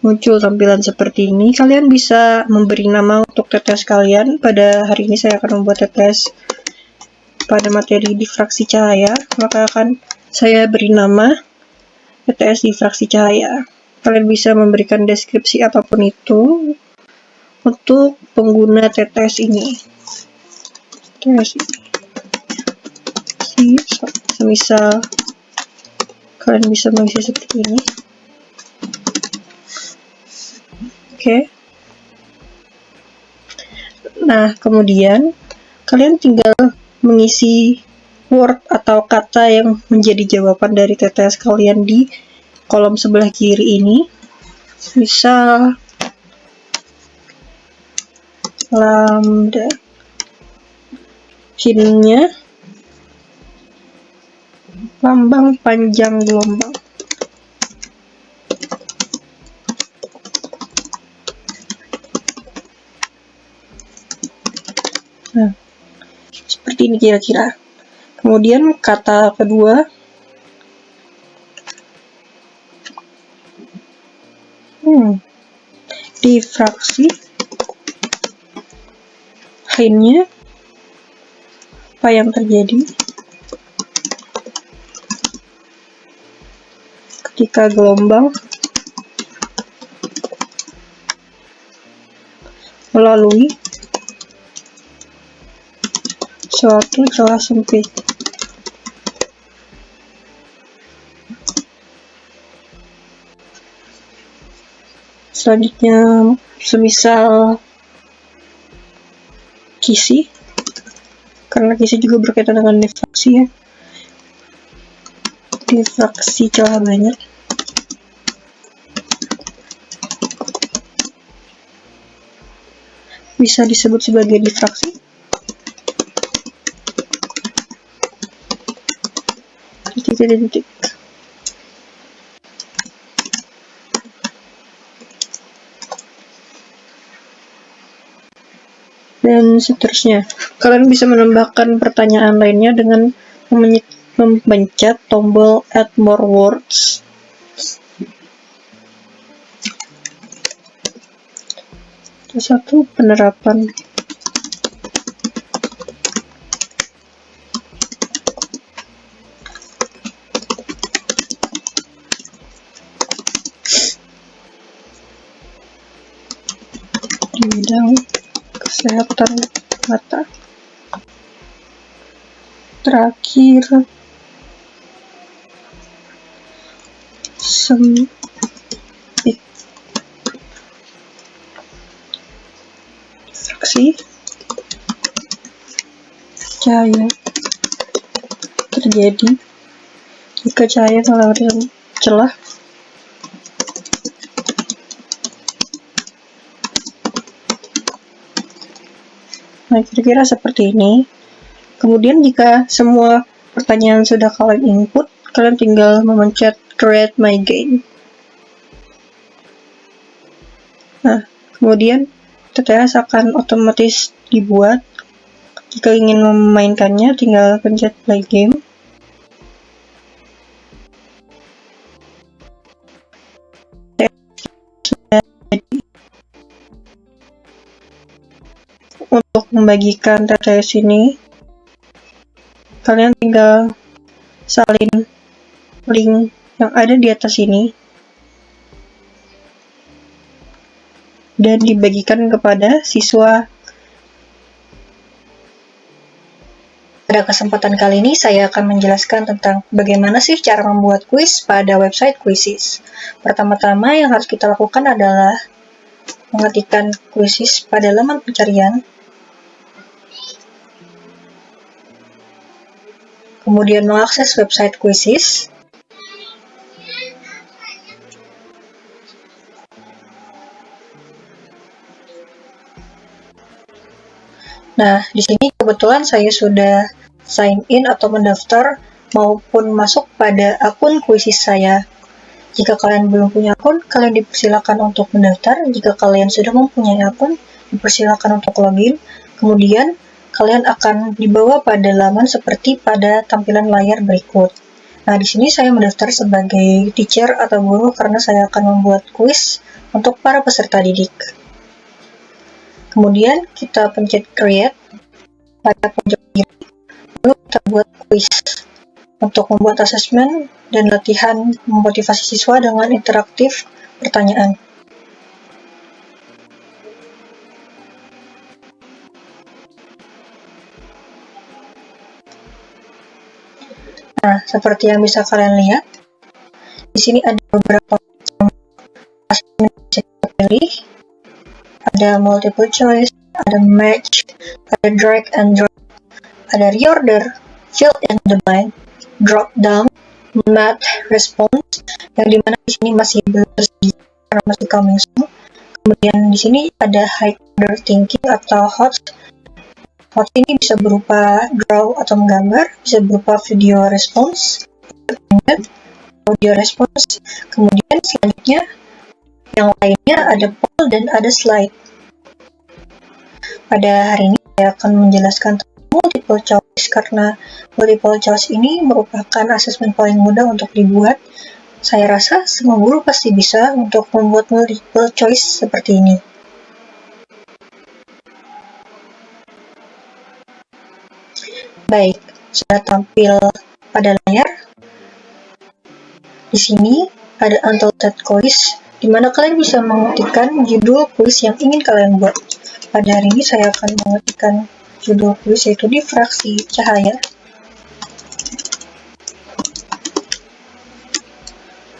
Speaker 4: Muncul tampilan seperti ini. Kalian bisa memberi nama untuk TTS kalian. Pada hari ini saya akan membuat TTS pada materi difraksi cahaya. Maka akan saya beri nama TTS difraksi cahaya. Kalian bisa memberikan deskripsi apapun itu untuk pengguna TTS ini. TTS ini. Semisal kalian bisa mengisi seperti ini. Oke. Nah, kemudian kalian tinggal mengisi word atau kata yang menjadi jawaban dari TTS kalian di kolom sebelah kiri ini. Misal lambda, hinnya lambang panjang gelombang. Nah, seperti ini kira-kira. Kemudian kata kedua, difraksi, hinnya apa yang terjadi ketika gelombang melalui suatu celah sempit. Selanjutnya, semisal kisi, karena kisi juga berkaitan dengan difraksi ya. Difraksi celah banyak. Bisa disebut sebagai difraksi. Titik. Dan seterusnya. Kalian bisa menambahkan pertanyaan lainnya dengan memencet tombol add more words. Satu penerapan. Di bidang kesehatan mata. Terakhir, sempit. Difraksi cahaya terjadi jika cahaya melewati celah Nah, kira-kira seperti ini. Kemudian jika semua pertanyaan sudah kalian input, kalian tinggal memencet create my game. Nah, kemudian TTS akan otomatis dibuat. Jika ingin memainkannya, tinggal pencet play game. Untuk membagikan TTS ini, kalian tinggal salin link yang ada di atas ini dan dibagikan kepada siswa. Pada kesempatan kali ini saya akan menjelaskan tentang bagaimana sih cara membuat kuis pada website Quizizz. Pertama-tama yang harus kita lakukan adalah mengetikkan Quizizz pada laman pencarian. Kemudian mengakses website Quizizz. Nah, di sini kebetulan saya sudah sign in atau mendaftar maupun masuk pada akun Quizizz saya. Jika kalian belum punya akun, kalian dipersilakan untuk mendaftar. Jika kalian sudah mempunyai akun, dipersilakan untuk login. Kemudian, kalian akan dibawa pada laman seperti pada tampilan layar berikut. Nah, di sini saya mendaftar sebagai teacher atau guru karena saya akan membuat kuis untuk para peserta didik. Kemudian, kita pencet create pada pojok kiri, lalu kita buat kuis untuk membuat asesmen dan latihan memotivasi siswa dengan interaktif pertanyaan. Nah, seperti yang bisa kalian lihat, di sini ada beberapa macam asesmen yang bisa kita pilih. Ada multiple choice, ada match, ada drag and drop, ada reorder, fill in the blank, drop down, math response, yang dimana di sini masih belum tersedia karena masih coming soon. Kemudian di sini ada high order thinking atau HOTS. HOTS ini bisa berupa draw atau menggambar, bisa berupa video response, audio response. Kemudian selanjutnya yang lainnya ada poll dan ada slide. Pada hari ini saya akan menjelaskan multiple choice karena multiple choice ini merupakan asesmen paling mudah untuk dibuat. Saya rasa semua guru pasti bisa untuk membuat multiple choice seperti ini. Baik, sudah tampil pada layar. Di sini ada untitled quiz, di mana kalian bisa mengetikkan judul kuis yang ingin kalian buat. Pada hari ini saya akan mengetikkan judul kuis yaitu difraksi cahaya.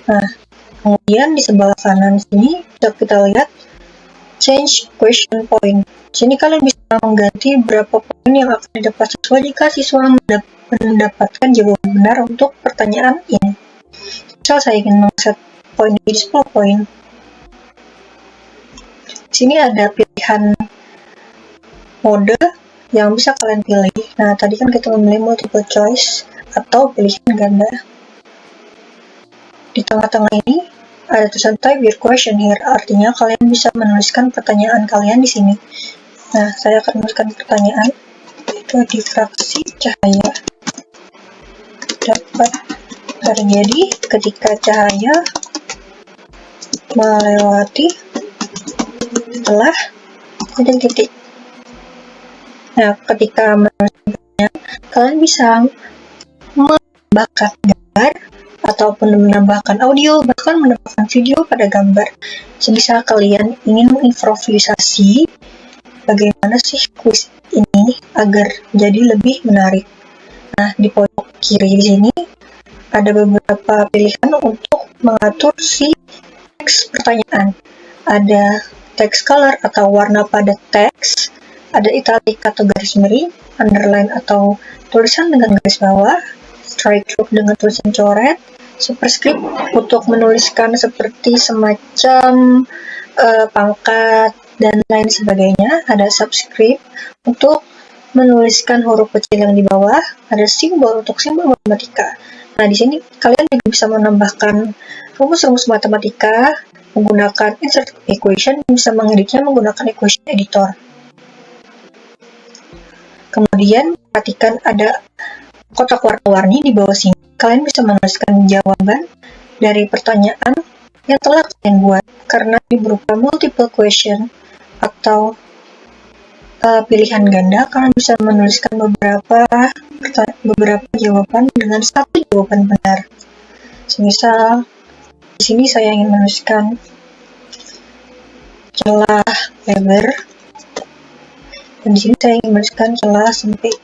Speaker 4: Nah, kemudian di sebelah kanan sini kita lihat change question point. Sini kalian bisa mengganti berapa poin yang akan didapat siswa jika siswa mendapatkan jawaban benar untuk pertanyaan ini. Misal saya ingin mengset poin jadi 10 poin. Di sini ada pilihan mode yang bisa kalian pilih. Nah, tadi kan kita memilih multiple choice atau pilihan ganda. Di tengah-tengah ini ada tulisan type your question here, artinya kalian bisa menuliskan pertanyaan kalian di sini. Nah, saya akan menuliskan pertanyaan, yaitu difraksi cahaya dapat terjadi ketika cahaya melewati setelah titik-titik. Nah, ketika menulisnya, kalian bisa menambahkan gambar ataupun menambahkan audio, bahkan menambahkan video pada gambar. Sebisa kalian ingin mengimprovisasi bagaimana sih kuis ini agar jadi lebih menarik. Nah, di pojok kiri di sini ada beberapa pilihan untuk mengatur si teks pertanyaan. Ada text color atau warna pada teks, ada italic atau garis miring, underline atau tulisan dengan garis bawah, strike through dengan tulisan coret, superscript untuk menuliskan seperti semacam pangkat, dan lain sebagainya. Ada subscript untuk menuliskan huruf kecil yang di bawah, ada simbol untuk simbol matematika. Nah, di sini kalian juga bisa menambahkan rumus-rumus matematika menggunakan insert equation, bisa mengeditnya menggunakan equation editor. Kemudian perhatikan ada kotak warna-warni di bawah sini. Kalian bisa menuliskan jawaban dari pertanyaan yang telah kalian buat. Karena ini berupa multiple question atau pilihan ganda, kalian bisa menuliskan beberapa jawaban dengan satu jawaban benar. Semisal di sini saya ingin menuliskan celah lebar, dan di sini saya ingin menuliskan celah sempit.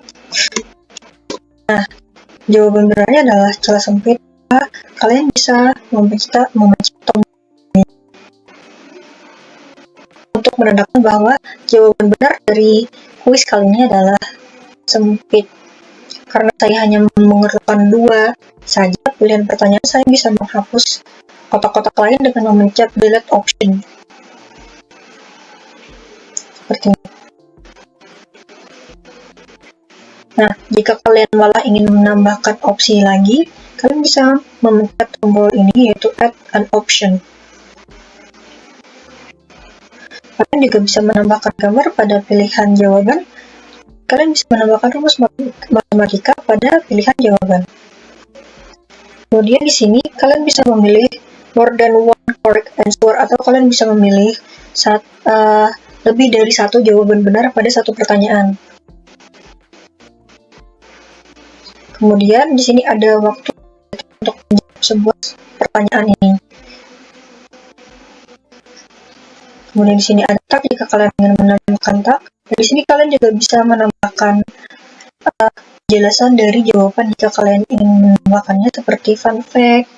Speaker 4: Nah, jawaban benarnya adalah celah sempit. Kalian bisa memencet tombol ini untuk menandakan bahwa jawaban benar dari kuis kali ini adalah sempit. Karena saya hanya memerlukan 2 saja pilihan pertanyaan, saya bisa menghapus kotak-kotak lain dengan memencet delete option. Seperti ini. Nah, jika kalian malah ingin menambahkan opsi lagi, kalian bisa memencet tombol ini, yaitu add an option. Kalian juga bisa menambahkan gambar pada pilihan jawaban. Kalian bisa menambahkan rumus matematika pada pilihan jawaban. Kemudian di sini kalian bisa memilih more than one correct answer, atau kalian bisa memilih lebih dari 1 jawaban benar pada satu pertanyaan. Kemudian di sini ada waktu untuk menjawab sebuah pertanyaan ini. Kemudian di sini ada tag jika kalian ingin menambahkan tag. Dan di sini kalian juga bisa menambahkan penjelasan dari jawaban jika kalian ingin menambahkannya, seperti fun fact,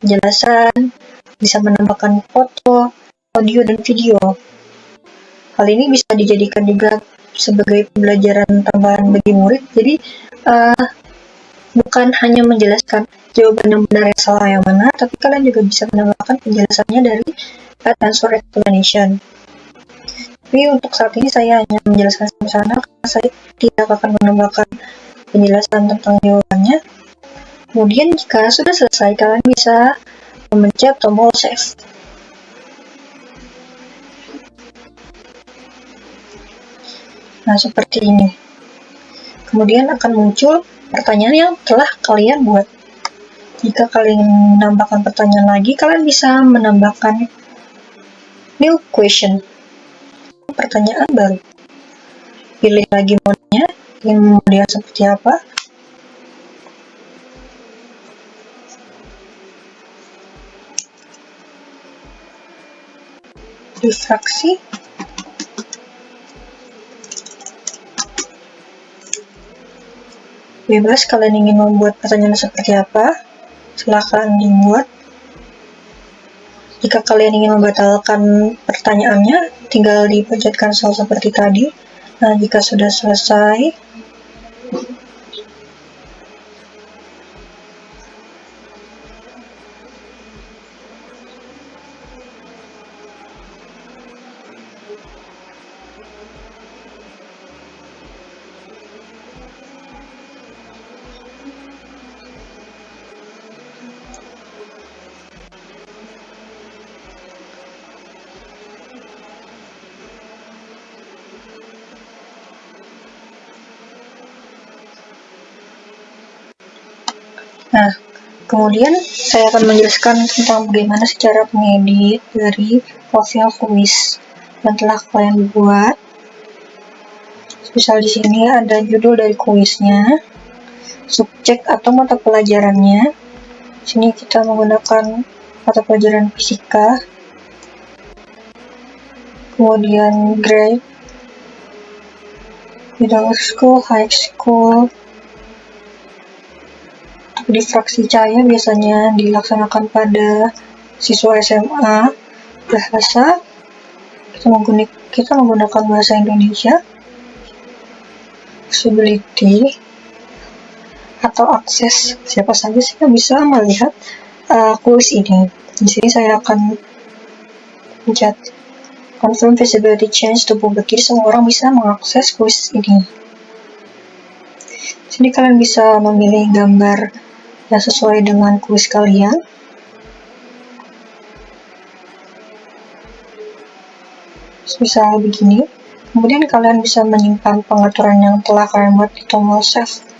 Speaker 4: penjelasan, bisa menambahkan foto, audio, dan video. Hal ini bisa dijadikan juga sebagai pembelajaran tambahan bagi murid. Jadi bukan hanya menjelaskan jawaban yang benar yang salah yang mana, tapi kalian juga bisa menambahkan penjelasannya dari answer explanation. Tapi untuk saat ini saya hanya menjelaskan sampai sana, karena saya tidak akan menambahkan penjelasan tentang jawabannya. Kemudian jika sudah selesai, kalian bisa memencet tombol save. Nah, seperti ini. Kemudian akan muncul pertanyaan yang telah kalian buat. Jika kalian menambahkan pertanyaan lagi, kalian bisa menambahkan new question, pertanyaan baru. Pilih lagi mode-nya, ingin mode yang seperti apa. Difraksi. Bebas kalian ingin membuat pertanyaan seperti apa, silakan dibuat. Jika kalian ingin membatalkan pertanyaannya, tinggal dipencet cancel seperti tadi. Nah, jika sudah selesai, nah, kemudian saya akan menjelaskan tentang bagaimana cara mengedit dari profil kuis yang telah kalian buat. Misal di sini ada judul dari kuisnya, subjek atau mata pelajarannya. Di sini kita menggunakan mata pelajaran fisika. Kemudian grade, middle school, high school. Difraksi cahaya biasanya dilaksanakan pada siswa SMA. Bahasa, kita menggunakan bahasa Indonesia. Accessibility atau akses, siapa saja sih yang bisa melihat kuis ini. Di sini saya akan pencet confirm visibility change to public. Jadi semua orang bisa mengakses kuis ini. Sini kalian bisa memilih gambar yang sesuai dengan kuis kalian. Bisa begini. Kemudian kalian bisa menyimpan pengaturan yang telah kalian buat di tombol save.